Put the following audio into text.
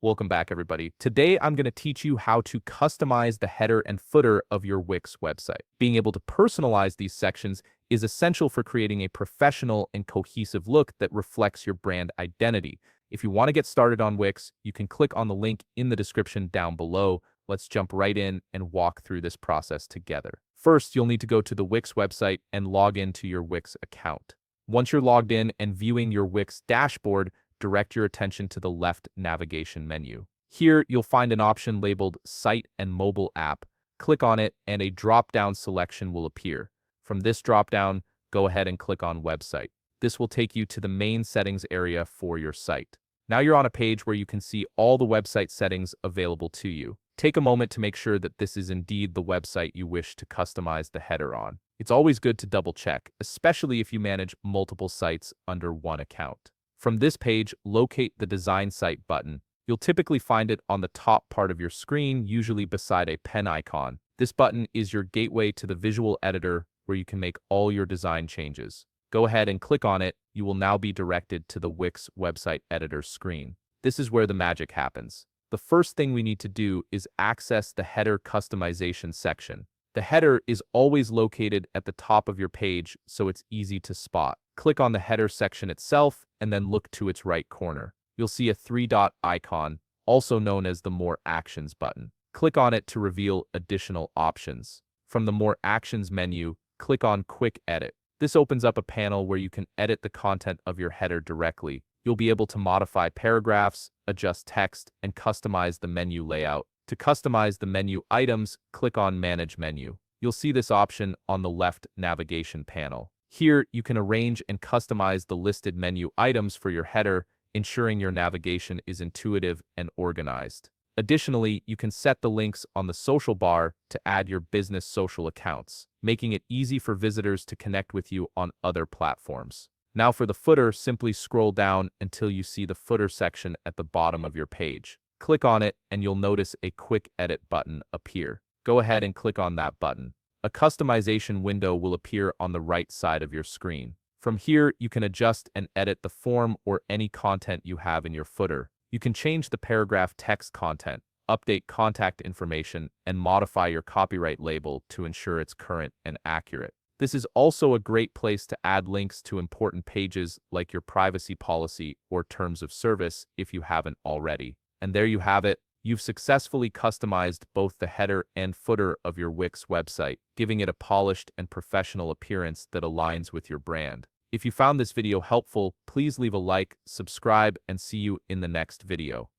Welcome back, everybody. Today, I'm going to teach you how to customize the header and footer of your Wix website. Being able to personalize these sections is essential for creating a professional and cohesive look that reflects your brand identity. If you want to get started on Wix, you can click on the link in the description down below. Let's jump right in and walk through this process together. First, you'll need to go to the Wix website and log into your Wix account. Once you're logged in and viewing your Wix dashboard, direct your attention to the left navigation menu. Here, you'll find an option labeled Site and Mobile App. Click on it and a drop-down selection will appear. From this drop-down, go ahead and click on Website. This will take you to the main settings area for your site. Now you're on a page where you can see all the website settings available to you. Take a moment to make sure that this is indeed the website you wish to customize the header on. It's always good to double-check, especially if you manage multiple sites under one account. From this page, locate the Design Site button. You'll typically find it on the top part of your screen, usually beside a pen icon. This button is your gateway to the visual editor where you can make all your design changes. Go ahead and click on it. You will now be directed to the Wix website editor screen. This is where the magic happens. The first thing we need to do is access the header customization section. The header is always located at the top of your page, so it's easy to spot. Click on the header section itself and then look to its right corner. You'll see a three-dot icon, also known as the More Actions button. Click on it to reveal additional options. From the More Actions menu, click on Quick Edit. This opens up a panel where you can edit the content of your header directly. You'll be able to modify paragraphs, adjust text, and customize the menu layout. To customize the menu items, click on Manage Menu. You'll see this option on the left navigation panel. Here, you can arrange and customize the listed menu items for your header, ensuring your navigation is intuitive and organized. Additionally, you can set the links on the social bar to add your business social accounts, making it easy for visitors to connect with you on other platforms. Now for the footer, simply scroll down until you see the footer section at the bottom of your page. Click on it and you'll notice a Quick Edit button appear. Go ahead and click on that button. A customization window will appear on the right side of your screen. From here, you can adjust and edit the form or any content you have in your footer. You can change the paragraph text content, update contact information, and modify your copyright label to ensure it's current and accurate. This is also a great place to add links to important pages like your privacy policy or terms of service if you haven't already. And there you have it. You've successfully customized both the header and footer of your Wix website, giving it a polished and professional appearance that aligns with your brand. If you found this video helpful, please leave a like, subscribe, and see you in the next video.